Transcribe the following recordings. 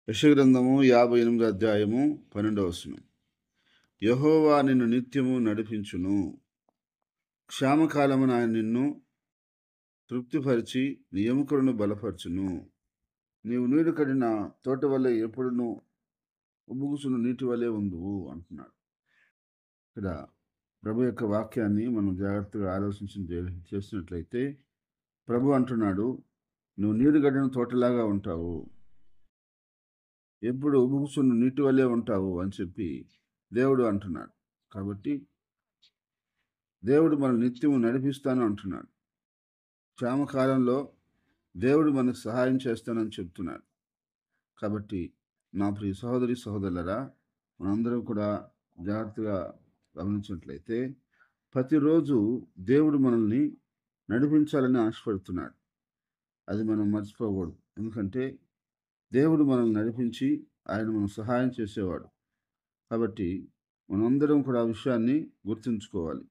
యెషయా 58 అధ్యాయము 12వ వచనం. యెహోవా నిన్ను నిత్యము నడిపించును. క్షామకాలమున ఆయన నిన్ను తృప్తిపరిచి నీ ఎముకలను బలపరచును. నీవు నీరు కడిన తోట వలె ఎప్పుడును ఉబుకుచున్న నీటి వలె ఉందువు అంటున్నాడు. ఇక్కడ ప్రభు యొక్క వాక్యాన్ని మనం జాగ్రత్తగా చేసినట్లయితే ప్రభు అంటున్నాడు, నువ్వు నీరు గడిన తోటలాగా ఉంటావు, ఎప్పుడు ఉబుకుచున్న నీటి వలె ఉంటావు అని చెప్పి దేవుడు అంటున్నాడు. కాబట్టి దేవుడు మన నిత్యము నడిపిస్తాను అంటున్నాడు. క్షామకాలంలో దేవుడు మనకు సహాయం చేస్తానని చెప్తున్నాడు. కాబట్టి నా ప్రియ సహోదరి సహోదరులరా, మనందరం కూడా జాగ్రత్తగా గమనించినట్లయితే ప్రతిరోజు దేవుడు మనల్ని నడిపించాలని ఆశపడుతున్నాడు. అది మనం మర్చిపోకూడదు. ఎందుకంటే దేవుడు మనల్ని నడిపించి ఆయన మనకు సహాయం చేసేవాడు. కాబట్టి మనందరం కూడా ఆ విషయాన్ని గుర్తుంచుకోవాలి.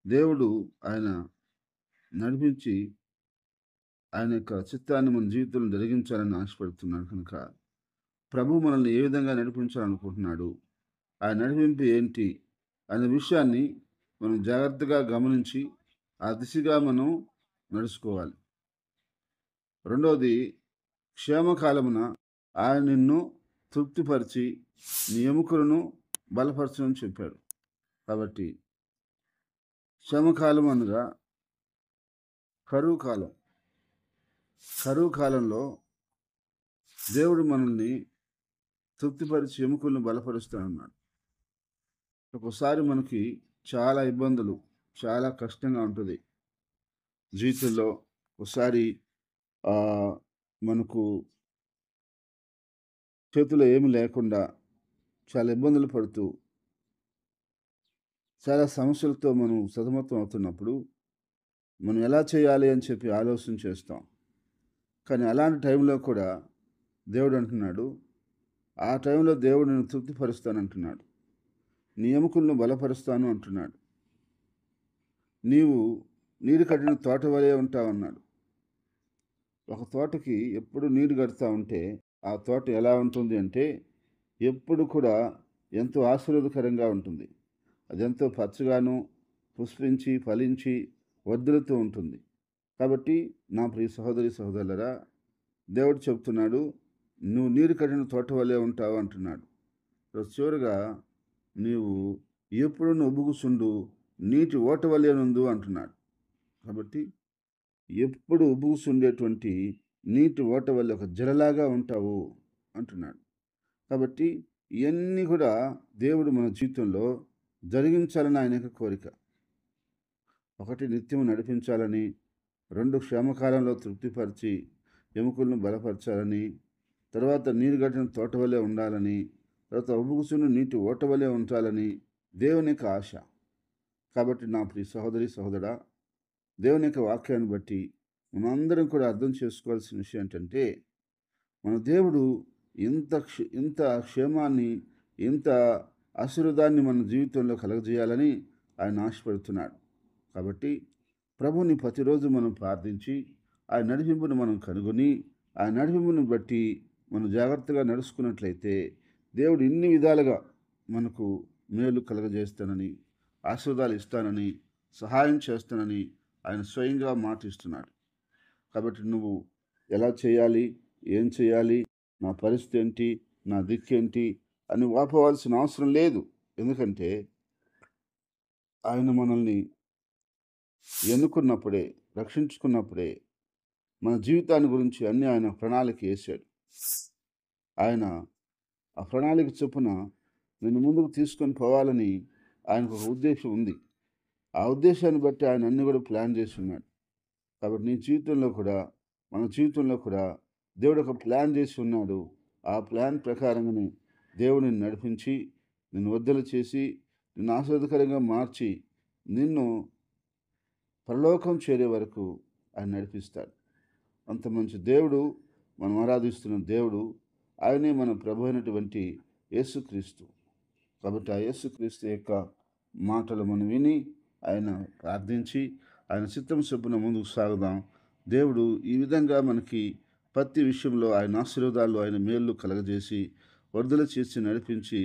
దేవుడు ఆయన నడిపించి ఆయన యొక్క చిత్తాన్ని మన జీవితంలో జరిగించాలని ఆశపడుతున్నాడు. కనుక ప్రభు మనల్ని ఏ విధంగా నడిపించాలనుకుంటున్నాడు, ఆ నడిపింపు ఏంటి అనే విషయాన్ని మనం జాగ్రత్తగా గమనించి ఆ దిశగా మనం నడుచుకోవాలి. రెండవది, క్షేమకాలమున ఆయన నిన్ను తృప్తిపరిచి నీ ఎముకలను బలపరచని చెప్పాడు. కాబట్టి క్షేమకాలం అనగా కరువు కాలం. కరువు కాలంలో దేవుడు మనల్ని తృప్తిపరిచి ఎముకలను బలపరుస్తానన్నాడు. ఒక్కోసారి మనకి చాలా ఇబ్బందులు, చాలా కష్టంగా ఉంటుంది జీవితంలో. ఒకసారి మనకు చేతిలో ఏమి లేకుండా చాలా ఇబ్బందులు పడుతూ చాలా సమస్యలతో మనం సతమతం అవుతున్నప్పుడు మనం ఎలా చేయాలి అని చెప్పి ఆలోచన చేస్తాం. కానీ అలాంటి టైంలో కూడా దేవుడు అంటున్నాడు, ఆ టైంలో దేవుడు నిన్ను తృప్తిపరుస్తానంటున్నాడు, నీ ఎముకలను బలపరుస్తాను అంటున్నాడు. నీవు నీరు కట్టిన తోట వలె ఉంటావన్నాడు. ఒక తోటకి ఎప్పుడు నీరు కడుతూ ఉంటే ఆ తోట ఎలా ఉంటుంది అంటే ఎప్పుడు కూడా ఎంతో ఆశీర్వాదకరంగా ఉంటుంది. అది ఎంతో పచ్చగాను పుష్పించి ఫలించి వర్ధిల్లుతూ ఉంటుంది. కాబట్టి నా ప్రియ సహోదరి సహోదరులరా, దేవుడు చెప్తున్నాడు, నువ్వు నీరు కట్టిన తోట వలె ఉంటావు అంటున్నాడు. చివరిగా నీవు ఎప్పుడు ఉబుకుచుండు నీటి ఓట వలె నుండు అంటున్నాడు. కాబట్టి ఎప్పుడు ఉబుకుచుండేటువంటి నీటి ఓట వల్ల ఒక జలలాగా ఉంటావు అంటున్నాడు. కాబట్టి ఇవన్నీ కూడా దేవుడు మన జీవితంలో జరిగించాలని ఆయన యొక్క కోరిక. ఒకటి, నిత్యము నడిపించాలని. రెండు, క్షేమకాలంలో తృప్తిపరిచి ఎముకలను బలపరచాలని. తర్వాత నీరు గట్టిన తోట వలె ఉండాలని. తర్వాత ఉబుకుచున్న నీటి ఓట వలె ఉంచాలని దేవుని యొక్క ఆశ. కాబట్టి నా ప్రియ సహోదరి సహోదరా, దేవుని యొక్క వాక్యాన్ని బట్టి మనందరం కూడా అర్థం చేసుకోవాల్సిన విషయం ఏంటంటే, మన దేవుడు ఇంత క్షేమాన్ని, ఇంత ఆశీర్వాదాన్ని మన జీవితంలో కలగజేయాలని ఆయన ఆశపడుతున్నాడు. కాబట్టి ప్రభుని ప్రతిరోజు మనం ప్రార్థించి ఆయన నడిపింపును మనం కనుగొని ఆ నడిపింపును బట్టి మనం జాగ్రత్తగా నడుచుకున్నట్లయితే దేవుడు ఇన్ని విధాలుగా మనకు మేలు కలగజేస్తానని, ఆశీర్వాదాలు ఇస్తానని, సహాయం చేస్తానని ఆయన స్వయంగా మాటిస్తున్నాడు. కాబట్టి నువ్వు ఎలా చేయాలి, ఏం చేయాలి, నా పరిస్థితి ఏంటి, నా దిక్కేంటి అని వాపోవాల్సిన అవసరం లేదు. ఎందుకంటే ఆయన మనల్ని ఎన్నుకున్నప్పుడే, రక్షించుకున్నప్పుడే మన జీవితాన్ని గురించి అన్నీ ఆయన ప్రణాళిక వేశాడు. ఆయన ఆ ప్రణాళిక చొప్పున నిన్ను ముందుకు తీసుకొని పోవాలని ఆయనకు ఒక ఉద్దేశం ఉంది. ఆ ఉద్దేశాన్ని బట్టి ఆయన అన్ని కూడా ప్లాన్ చేసి ఉన్నాడు. కాబట్టి నీ జీవితంలో కూడా, మన జీవితంలో కూడా దేవుడు ఒక ప్లాన్ చేసి ఉన్నాడు. ఆ ప్లాన్ ప్రకారంగానే దేవుడిని నడిపించి నిన్ను వర్ధల చేసి నిన్ను ఆశీర్వాదకరంగా మార్చి నిన్ను పరలోకం చేరే వరకు ఆయన నడిపిస్తాడు. అంత మంచి దేవుడు మనం ఆరాధిస్తున్న దేవుడు. ఆయనే మన ప్రభు అయినటువంటి యేసుక్రీస్తు. కాబట్టి ఆ యేసుక్రీస్తు యొక్క మాటలు మనం విని ఆయన ప్రార్థించి ఆయన చిత్తం చొప్పున ముందుకు సాగుదాం. దేవుడు ఈ విధంగా మనకి ప్రతి విషయంలో ఆయన ఆశీర్వాదాలు, ఆయన మేళ్ళు కలగజేసి వర్ధల చేసి నడిపించి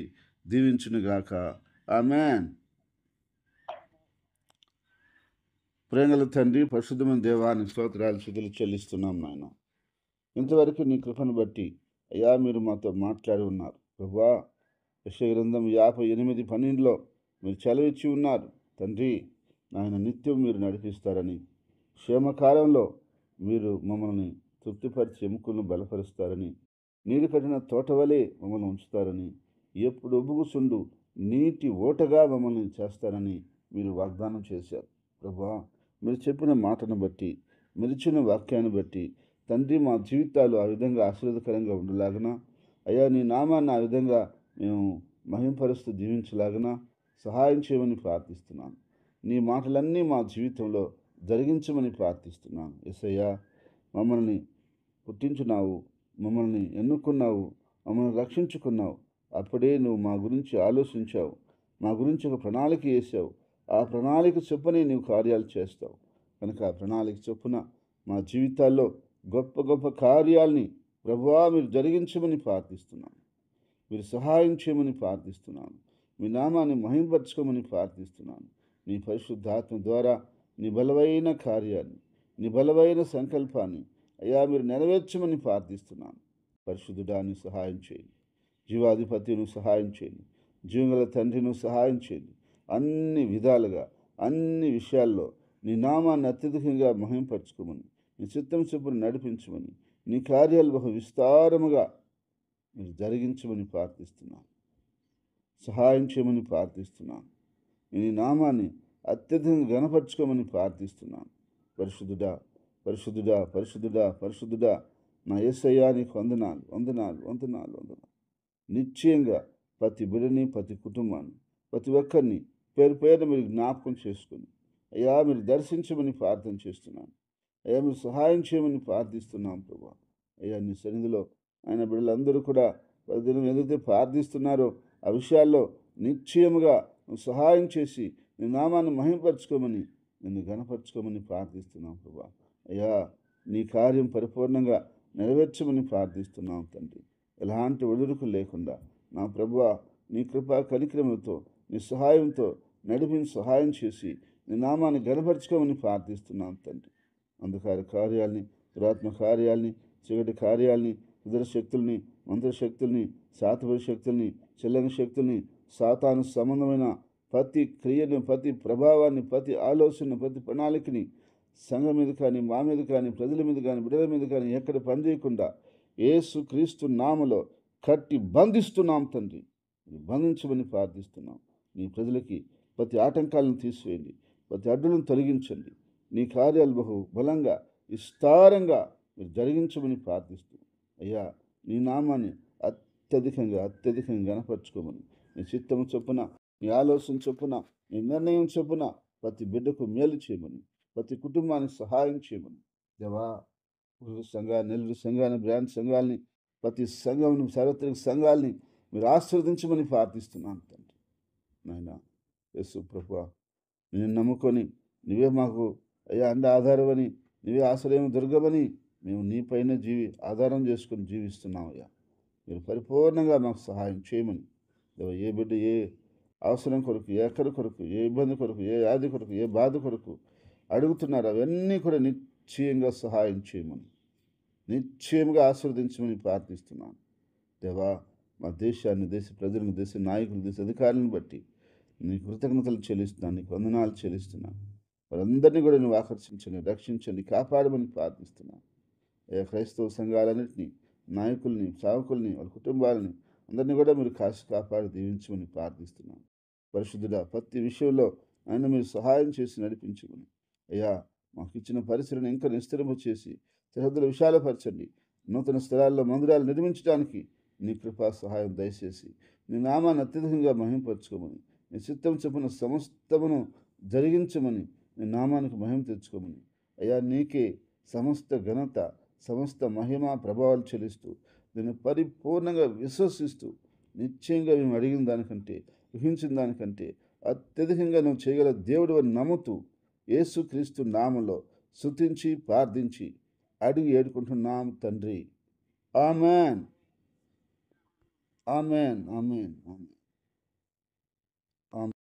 దీవించునుగాక. ఆమేన్. ప్రేమల తండ్రి, పరిశుద్ధమైన దేవానికి స్తోత్రాలు స్తుతులు చెల్లిస్తున్నాం నాయన. ఇంతవరకు నీ కృపను బట్టి అయ్యా మీరు మాతో మాట్లాడి ఉన్నారు ప్రభువా. యెషయా గ్రంథం 58:12 మీరు సెలవిచ్చి ఉన్నారు తండ్రి, నాయన నిత్యం మీరు నడిపిస్తారని, క్షేమకాలంలో మీరు మమ్మల్ని తృప్తిపరిచి ఎముకలను బలపరుస్తారని, నీరు కట్టిన తోట వలె మమ్మల్ని ఉంచుతారని, ఎప్పుడు ఉబ్బుగుచుండు నీటి ఓటగా మమ్మల్ని చేస్తారని మీరు వాగ్దానం చేశారు ప్రభువా. మీరు చెప్పిన మాటను బట్టి, మీరు ఇచ్చిన వాక్యాన్ని బట్టి తండ్రి, మా జీవితాలు ఆ విధంగా ఆశీర్వాదకరంగా ఉండలాగన అయ్యా, నీ నామాన్ని ఆ విధంగా మేము మహింపరుస్తూ జీవించలాగన సహాయం చేయమని ప్రార్థిస్తున్నాను. నీ మాటలన్నీ మా జీవితంలో జరిగించమని ప్రార్థిస్తున్నాను. యేసయ్యా, మమ్మల్ని పుట్టించున్నావు, మమ్మల్ని ఎన్నుకున్నావు, మమ్మల్ని రక్షించుకున్నావు. అప్పుడే నువ్వు మా గురించి ఆలోచించావు, మా గురించి ఒక ప్రణాళిక వేసావు. ఆ ప్రణాళిక చొప్పునే నీవు కార్యాలు చేస్తావు కనుక ఆ ప్రణాళిక చొప్పున మా జీవితాల్లో గొప్ప గొప్ప కార్యాల్ని ప్రభువా మీరు జరిగించమని ప్రార్థిస్తున్నాను. మీరు సహాయం చేయమని ప్రార్థిస్తున్నాను. మీ నామాన్ని మహింపరచుకోమని ప్రార్థిస్తున్నాను. నీ పరిశుద్ధాత్మ ద్వారా నీ బలమైన కార్యాన్ని, నీ బలమైన సంకల్పాన్ని అయ్యా మీరు నెరవేర్చమని ప్రార్థిస్తున్నాను. పరిశుద్ధుడాన్ని సహాయం చేయండి, జీవాధిపతిను సహాయం చేయండి, జీవగల తండ్రిను సహాయం చేయండి. అన్ని విధాలుగా, అన్ని విషయాల్లో నీ నామాన్ని అత్యధికంగా మహింపరచుకోమని, నీ చిత్తం చొప్పున నడిపించమని, నీ కార్యాలు బహు విస్తారముగా మీరు జరిగించమని ప్రార్థిస్తున్నాను. సహాయం చేయమని ప్రార్థిస్తున్నాను. నీ నామాన్ని అత్యధికంగా గణపరచుకోమని ప్రార్థిస్తున్నాను. పరిశుద్ధుడా, పరిశుద్ధుడా, పరిశుద్ధుడా, పరిశుద్ధుడా నా యేసయ్యా, నీకు వందనాలు, వందనాలు, వందనాలు, వందనాలు. నిశ్చయంగా ప్రతి బిడ్డని, ప్రతి కుటుంబాన్ని, ప్రతి ఒక్కరిని పేరు పేరున మీరు జ్ఞాపకం చేసుకుని అయ్యా మీరు దర్శించమని ప్రార్థన చేస్తున్నాను. అయ్యా మీరు సహాయం చేయమని ప్రార్థిస్తున్నాం ప్రభా. అయ్యా నీ సన్నిధిలో ఆయన బిడ్డలందరూ కూడా ప్రతిదినం ఏదైతే ప్రార్థిస్తున్నారో ఆ విషయాల్లో నిశ్చయముగా నువ్వు సహాయం చేసి నీ నామాన్ని మహింపరచుకోమని, నిన్ను గణపరచుకోమని ప్రార్థిస్తున్నాం ప్రభా. అయ్యా నీ కార్యం పరిపూర్ణంగా నెరవేర్చమని ప్రార్థిస్తున్నాం తండ్రి. ఎలాంటి ఒడిదుడుకు లేకుండా నా ప్రభువా నీ కృపా కనికరములతో, నీ సహాయంతో నడిపించి సహాయం చేసి నీ నామాన్ని గణపరచుకోమని ప్రార్థిస్తున్నాను తండ్రి. అంధకార కార్యాల్ని, దురాత్మ కార్యాల్ని, చీకటి కార్యాల్ని, కుదర శక్తుల్ని, మంత్రశక్తుల్ని, శాతపరి శక్తుల్ని, చెల్లని శక్తుల్ని, సాతాను సంబంధమైన ప్రతి క్రియను, ప్రతి ప్రభావాన్ని, ప్రతి ఆలోచన, ప్రతి ప్రణాళికని సంఘం మీద కానీ, మా మీద కానీ, ప్రజల మీద కానీ, బిడ్డల మీద కానీ ఎక్కడ పనిచేయకుండా యేసు క్రీస్తు నామములో కట్టి బంధిస్తున్నాం తండ్రి. బంధించమని ప్రార్థిస్తున్నాం. నీ ప్రజలకి ప్రతి ఆటంకాలను తీసివేయండి, ప్రతి అడ్డులను తొలగించండి. నీ కార్యాలు బహు బలంగా, విస్తారంగా మీరు జరిగించమని ప్రార్థిస్తూ అయ్యా నీ నామాన్ని అత్యధికంగా గణపరచుకోమని, నీ చిత్తము చొప్పున, నీ ఆలోచన చొప్పున, నీ నిర్ణయం చొప్పున ప్రతి బిడ్డకు మేలు చేయమని, ప్రతి కుటుంబానికి సహాయం చేయమని దేవా. సంఘాన్ని, నెల్లూరు సంఘాన్ని, బ్రాంచ్ సంఘాలని, ప్రతి సంఘం, సార్వత్రిక సంఘాలని మీరు ఆశీర్వదించమని ప్రార్థిస్తున్నాను తండ్రి. నాయన యేసు ప్రభువా, నేను నమ్ముకొని నువ్వే మాకు అయ్యా అండ ఆధారమని, నువ్వే ఆశ్రయం దుర్గమని మేము నీపైన ఆధారం చేసుకొని జీవిస్తున్నాం అయ్యా. మీరు పరిపూర్ణంగా మాకు సహాయం చేయమని ఏ బిడ్డ ఏ అవసరం కొరకు, ఎక్కడి కొరకు, ఏ ఇబ్బంది కొరకు, ఏ వ్యాధి కొరకు, ఏ బాధ కొరకు అడుగుతున్నారు అవన్నీ కూడా నిశ్చయంగా సహాయం చేయమని, నిశ్చయంగా ఆశీర్వదించమని ప్రార్థిస్తున్నాను దేవా. మా దేశాన్ని, దేశ ప్రజలను, దేశ నాయకులు, దేశ అధికారులను బట్టి నీ కృతజ్ఞతలు చెల్లిస్తున్నాను, నీకు వందనాలు చెల్లిస్తున్నాను. వారందరినీ కూడా నువ్వు ఆకర్షించండి, రక్షించండి, కాపాడమని ప్రార్థిస్తున్నాను. క్రైస్తవ సంఘాలన్నింటినీ, నాయకుల్ని, సేవకుల్ని, వాళ్ళ కుటుంబాలని అందరినీ కూడా మీరు కాపాడి దీవించమని ప్రార్థిస్తున్నాను. పరిశుద్ధుడా, ప్రతి విషయంలో ఆయన మీరు సహాయం చేసి నడిపించమని అయ్యా మాకు ఇచ్చిన పరిసరను ఇంకా నిస్తరింప చేసి సరిహద్దుల విశాలపరచండి. నూతన స్థలాల్లో మందిరాలు నిర్మించడానికి నీ కృపా సహాయం దయచేసి నీ నామాన్ని అత్యధికంగా మహింపరచుకోమని, నీ చిత్తం చొప్పున సమస్తమును జరిగించమని, నీ నామానికి మహిమ తెచ్చుకోమని అయ్యా నీకే సమస్త ఘనత, సమస్త మహిమ ప్రభావాలు చెల్లిస్తూ నేను పరిపూర్ణంగా విశ్వసిస్తూ నిశ్చయంగా మేము అడిగిన దానికంటే, ఊహించిన దానికంటే అత్యధికంగా నువ్వు చేయగల దేవుడు అని నమ్ముతూ యేసుక్రీస్తు నామంలో స్తుతించి ప్రార్థించి అడిగి ఏడుకుంటున్నాం తండ్రి. ఆమెన్. ఆమెన్. ఆమెన్. ఆమెన్.